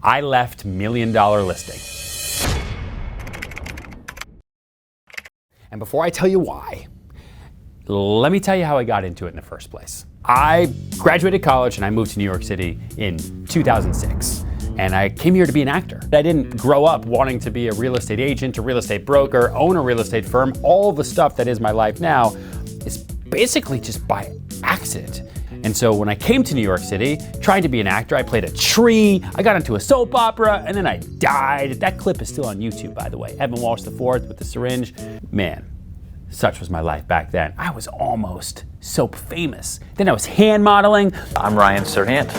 I left $1 Million Listing. And before I tell you why, let me tell you how I got into it in the first place. I graduated college and I moved to New York City in 2006. And I came here to be an actor. I didn't grow up wanting to be a real estate agent, a real estate broker, own a real estate firm. All the stuff that is my life now is basically just by accident. And so when I came to New York City, trying to be an actor, I played a tree, I got into a soap opera, and then I died. That clip is still on YouTube, by the way. Evan Walsh IV with the syringe. Man, such was my life back then. I was almost soap famous. Then I was hand modeling. I'm Ryan Serhant.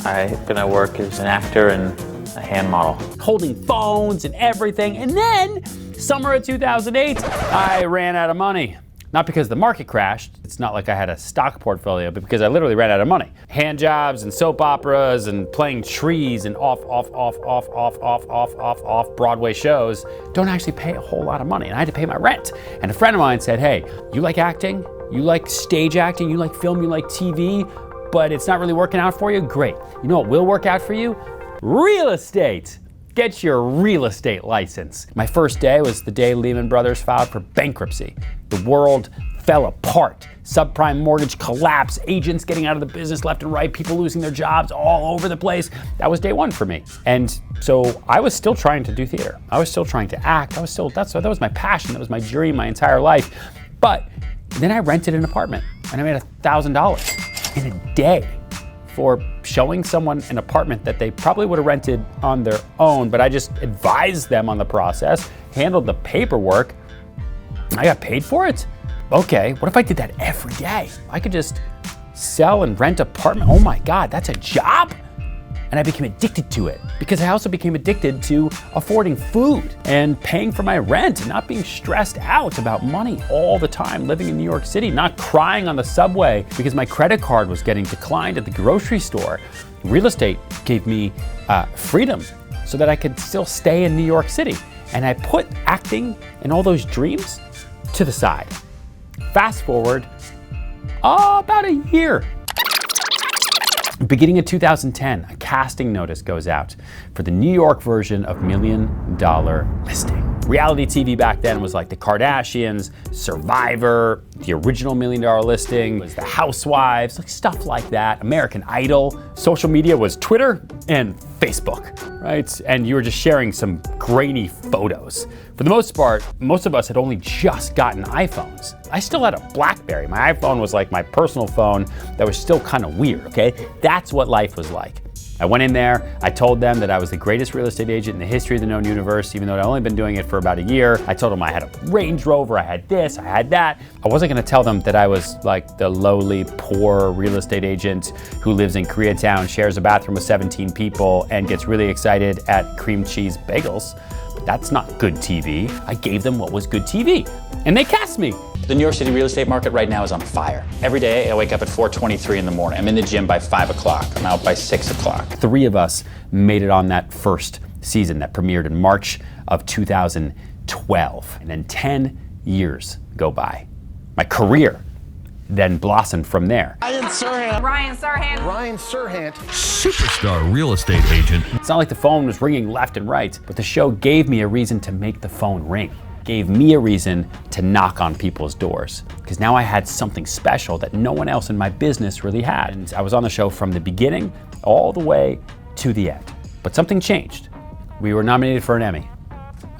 I'm gonna work as an actor and a hand model. Holding phones and everything. And then, summer of 2008, I ran out of money. Not because the market crashed, it's not like I had a stock portfolio, but because I literally ran out of money. Hand jobs and soap operas and playing trees and off Broadway shows don't actually pay a whole lot of money, and I had to pay my rent. And a friend of mine said, hey, you like acting? You like stage acting? You like film? You like TV? But it's not really working out for you? Great. You know what will work out for you? Real estate. Get your real estate license. My first day was the day Lehman Brothers filed for bankruptcy. The world fell apart. Subprime mortgage collapse, agents getting out of the business left and right, people losing their jobs all over the place. That was day one for me. And so I was still trying to do theater. I was still trying to act. That was my passion. That was my dream my entire life. But then I rented an apartment and I made $1,000 in a day for showing someone an apartment that they probably would have rented on their own, but I just advised them on the process, handled the paperwork. I got paid for it? Okay, what if I did that every day? I could just sell and rent apartment. Oh my God, that's a job? And I became addicted to it because I also became addicted to affording food and paying for my rent and not being stressed out about money all the time, living in New York City, not crying on the subway because my credit card was getting declined at the grocery store. Real estate gave me freedom so that I could still stay in New York City. And I put acting and all those dreams to the side. Fast forward about a year. Beginning in 2010, a casting notice goes out for the New York version of $1 Million Listing. Reality TV back then was like the Kardashians, Survivor, the original $1 Million Listing, was the Housewives, like stuff like that, American Idol. Social media was Twitter and Facebook, right? And you were just sharing some grainy photos. For the most part, most of us had only just gotten iPhones. I still had a BlackBerry. My iPhone was like my personal phone that was still kind of weird, okay? That's what life was like. I went in there, I told them that I was the greatest real estate agent in the history of the known universe, even though I'd only been doing it for about a year. I told them I had a Range Rover, I had this, I had that. I wasn't gonna tell them that I was like the lowly, poor real estate agent who lives in Koreatown, shares a bathroom with 17 people, and gets really excited at cream cheese bagels. But that's not good TV. I gave them what was good TV, and they cast me. The New York City real estate market right now is on fire. Every day I wake up at 4:23 in the morning. I'm in the gym by 5 o'clock. I'm out by 6 o'clock. 3 of us made it on that first season that premiered in March of 2012. And then 10 years go by. My career then blossomed from there. Ryan Serhant. Ryan Serhant. Ryan Serhant. Superstar real estate agent. It's not like the phone was ringing left and right, but the show gave me a reason to make the phone ring. Gave me a reason to knock on people's doors. Because now I had something special that no one else in my business really had. And I was on the show from the beginning all the way to the end. But something changed. We were nominated for an Emmy.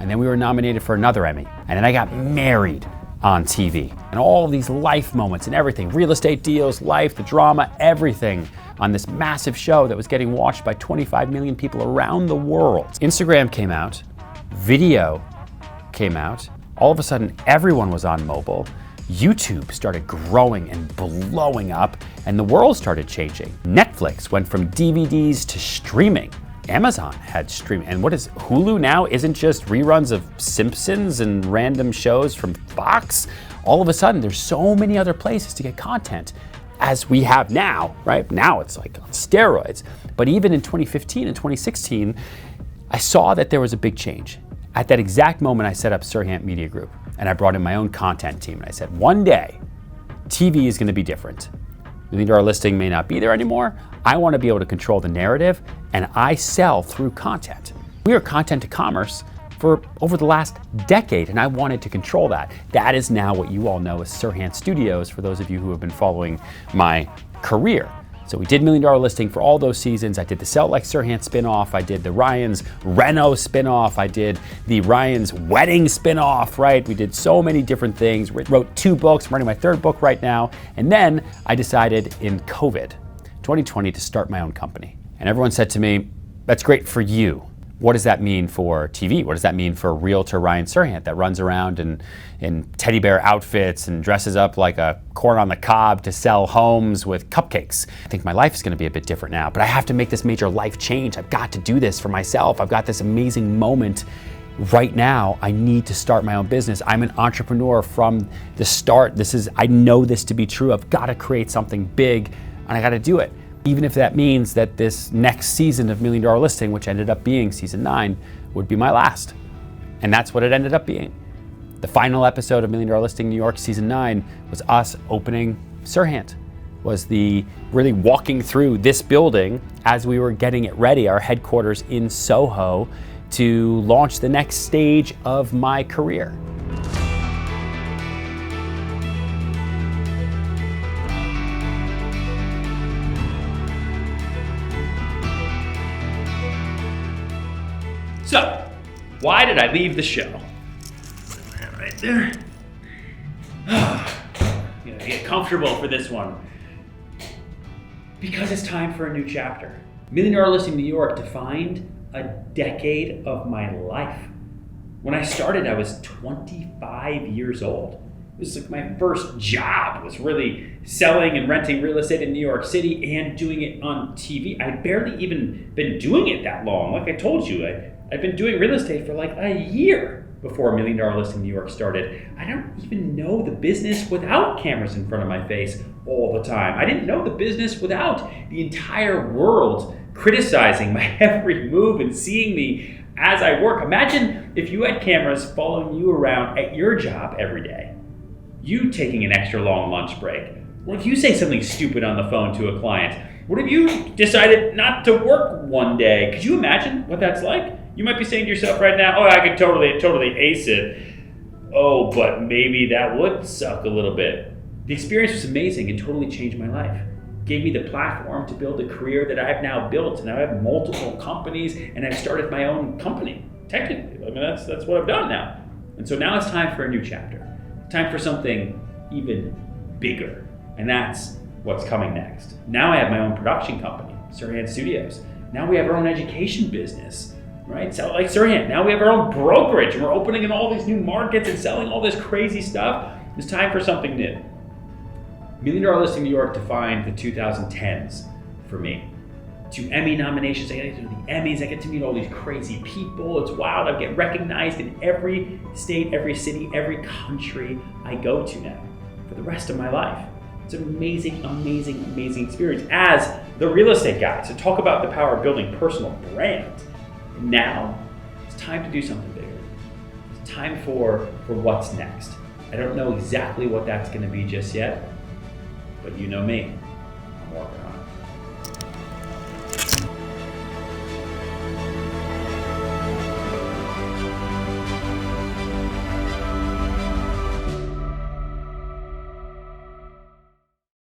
And then we were nominated for another Emmy. And then I got married on TV. And all of these life moments and everything, real estate deals, life, the drama, everything on this massive show that was getting watched by 25 million people around the world. Instagram came out, video came out. All of a sudden, everyone was on mobile. YouTube started growing and blowing up, and the world started changing. Netflix went from DVDs to streaming. Amazon had streaming. And what is Hulu now isn't just reruns of Simpsons and random shows from Fox. All of a sudden, there's so many other places to get content as we have now, right? Now it's like on steroids. But even in 2015 and 2016, I saw that there was a big change. At that exact moment, I set up Serhant Media Group, and I brought in my own content team. And I said, one day, TV is gonna be different. $1 million listing may not be there anymore. I want to be able to control the narrative, and I sell through content. We are content to commerce for over the last decade, and I wanted to control that. That is now what you all know as Serhant Studios, for those of you who have been following my career. So we did $1 Million Listing for all those seasons. I did the Sell Like Serhant spinoff. I did the Ryan's Reno spinoff. I did the Ryan's Wedding spinoff, right? We did so many different things. Wrote 2 books. I'm writing my 3rd book right now. And then I decided in COVID 2020 to start my own company. And everyone said to me, that's great for you. What does that mean for TV? What does that mean for realtor Ryan Serhant that runs around in teddy bear outfits and dresses up like a corn on the cob to sell homes with cupcakes? I think my life is gonna be a bit different now, but I have to make this major life change. I've got to do this for myself. I've got this amazing moment right now. I need to start my own business. I'm an entrepreneur from the start. I know this to be true. I've got to create something big, and I got to do it. Even if that means that this next season of $1 Million Listing, which ended up being season 9, would be my last. And that's what it ended up being. The final episode of $1 Million Listing New York season 9 was us opening Serhant. Was the really walking through this building as we were getting it ready, our headquarters in Soho, to launch the next stage of my career. So, why did I leave the show? Put that right there. Gonna get comfortable for this one. Because it's time for a new chapter. $1 Million Listing New York defined a decade of my life. When I started, I was 25 years old. It was like my first job was really selling and renting real estate in New York City and doing it on TV. I had barely even been doing it that long. Like I told you, I'd been doing real estate for like a year before $1 Million Listing New York started. I don't even know the business without cameras in front of my face all the time. I didn't know the business without the entire world criticizing my every move and seeing me as I work. Imagine if you had cameras following you around at your job every day. You taking an extra long lunch break. What if you say something stupid on the phone to a client? What if you decided not to work one day? Could you imagine what that's like? You might be saying to yourself right now, oh, I could totally ace it. Oh, but maybe that would suck a little bit. The experience was amazing and totally changed my life. Gave me the platform to build a career that I've now built, and I have multiple companies, and I've started my own company. Technically, I mean, that's what I've done now. And so now it's time for a new chapter. Time for something even bigger, and that's what's coming next. Now I have my own production company, Serhant Studios. Now we have our own education business, right? Sell Like Serhant. Now we have our own brokerage, and we're opening in all these new markets and selling all this crazy stuff. It's time for something new. $1 Million Listing New York defined the 2010s for me. 2 Emmy nominations, I get to do the Emmys, I get to meet all these crazy people, it's wild. I get recognized in every state, every city, every country I go to now for the rest of my life. It's an amazing, amazing, amazing experience as the real estate guy. So talk about the power of building personal brand. And now it's time to do something bigger. It's time for what's next. I don't know exactly what that's gonna be just yet, but you know me.